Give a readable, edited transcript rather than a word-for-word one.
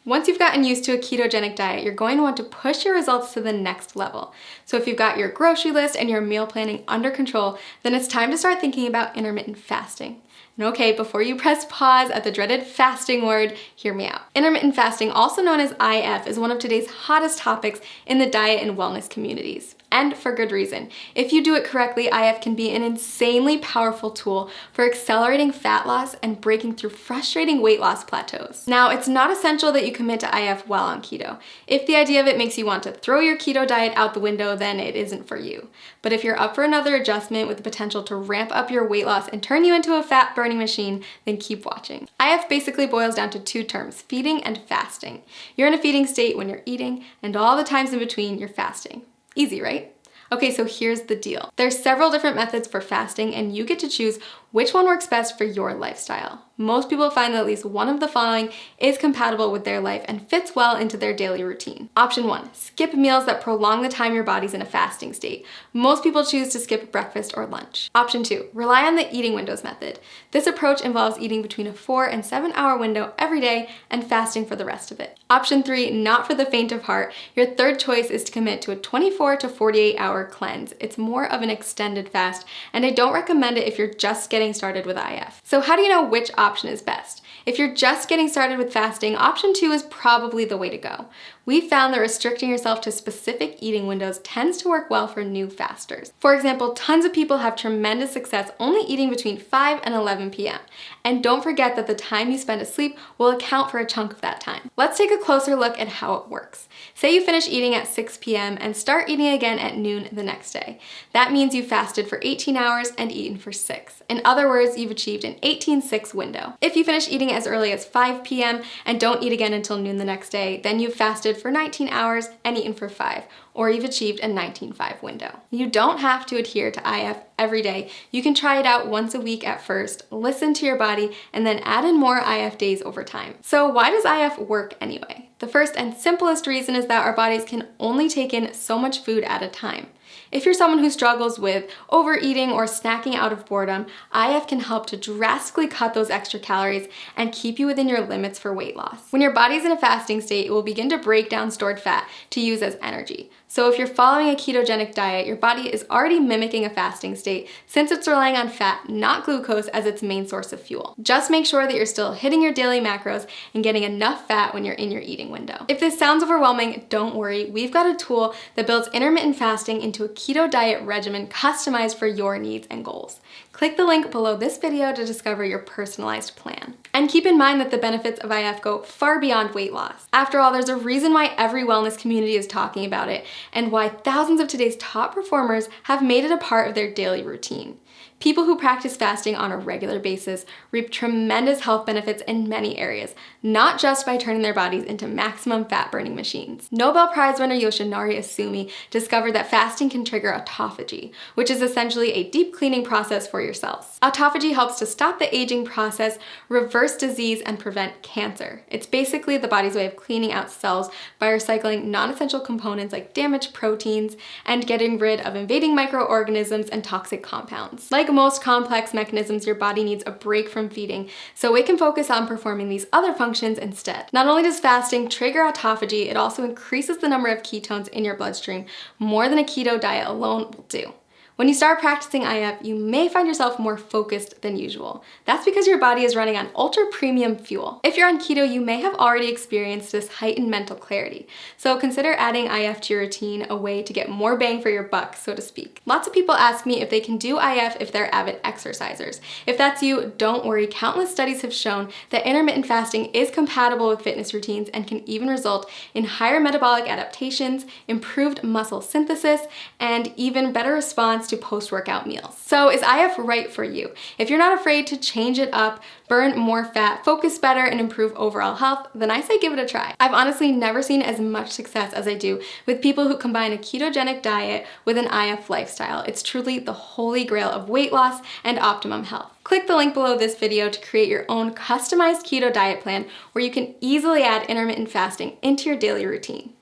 Once you've gotten used to a ketogenic diet, you're going to want to push your results to the next level. So if you've got your grocery list and your meal planning under control, then it's time to start thinking about intermittent fasting. And okay, before you press pause at the dreaded fasting word, hear me out. Intermittent fasting, also known as IF, is one of today's hottest topics in the diet and wellness communities. And for good reason. If you do it correctly, IF can be an insanely powerful tool for accelerating fat loss and breaking through frustrating weight loss plateaus. Now, it's not essential that you commit to IF while on keto. If the idea of it makes you want to throw your keto diet out the window, then it isn't for you. But if you're up for another adjustment with the potential to ramp up your weight loss and turn you into a fat burning machine, then keep watching. IF basically boils down to two terms, feeding and fasting. You're in a feeding state when you're eating, and all the times in between, you're fasting. Easy, right? Okay, so here's the deal. There's several different methods for fasting, and you get to choose which one works best for your lifestyle. Most people find that at least one of the following is compatible with their life and fits well into their daily routine. Option 1, skip meals that prolong the time your body's in a fasting state. Most people choose to skip breakfast or lunch. Option 2, rely on the eating windows method. This approach involves eating between a 4 and 7 hour window every day and fasting for the rest of it. Option 3, not for the faint of heart. Your third choice is to commit to a 24 to 48 hour cleanse. It's more of an extended fast, and I don't recommend it if you're just getting started with IF. So how do you know which option is best? If you're just getting started with fasting, option 2 is probably the way to go. We found that restricting yourself to specific eating windows tends to work well for new fasters. For example, tons of people have tremendous success only eating between 5 and 11 p.m. And don't forget that the time you spend asleep will account for a chunk of that time. Let's take a closer look at how it works. Say you finish eating at 6 p.m. and start eating again at noon the next day. That means you fasted for 18 hours and eaten for 6. In other words, you've achieved an 18-6 window. If you finish eating as early as 5 p.m. and don't eat again until noon the next day, then you've fasted for 19 hours and eaten for 5, or you've achieved a 19-5 window. You don't have to adhere to IF every day. You can try it out once a week at first, listen to your body, and then add in more IF days over time. So why does IF work anyway? The first and simplest reason is that our bodies can only take in so much food at a time. If you're someone who struggles with overeating or snacking out of boredom, IF can help to drastically cut those extra calories and keep you within your limits for weight loss. When your body's in a fasting state, it will begin to break down stored fat to use as energy. So if you're following a ketogenic diet, your body is already mimicking a fasting state since it's relying on fat, not glucose, as its main source of fuel. Just make sure that you're still hitting your daily macros and getting enough fat when you're in your eating window. If this sounds overwhelming, don't worry. We've got a tool that builds intermittent fasting into a keto diet regimen customized for your needs and goals. Click the link below this video to discover your personalized plan. And keep in mind that the benefits of IF go far beyond weight loss. After all, there's a reason why every wellness community is talking about it, and why thousands of today's top performers have made it a part of their daily routine. People who practice fasting on a regular basis reap tremendous health benefits in many areas, not just by turning their bodies into maximum fat-burning machines. Nobel Prize winner Yoshinari Asumi discovered that fasting can trigger autophagy, which is essentially a deep cleaning process for your cells. Autophagy helps to stop the aging process, reverse disease, and prevent cancer. It's basically the body's way of cleaning out cells by recycling non-essential components like damaged proteins and getting rid of invading microorganisms and toxic compounds. Like most complex mechanisms, your body needs a break from feeding, so it can focus on performing these other functions instead. Not only does fasting trigger autophagy, it also increases the number of ketones in your bloodstream more than a keto diet alone will do. When you start practicing IF, you may find yourself more focused than usual. That's because your body is running on ultra premium fuel. If you're on keto, you may have already experienced this heightened mental clarity. So consider adding IF to your routine, a way to get more bang for your buck, so to speak. Lots of people ask me if they can do IF if they're avid exercisers. If that's you, don't worry. Countless studies have shown that intermittent fasting is compatible with fitness routines and can even result in higher metabolic adaptations, improved muscle synthesis, and even better response to post-workout meals. So is IF right for you? If you're not afraid to change it up, burn more fat, focus better, and improve overall health, then I say give it a try. I've honestly never seen as much success as I do with people who combine a ketogenic diet with an IF lifestyle. It's truly the holy grail of weight loss and optimum health. Click the link below this video to create your own customized keto diet plan where you can easily add intermittent fasting into your daily routine.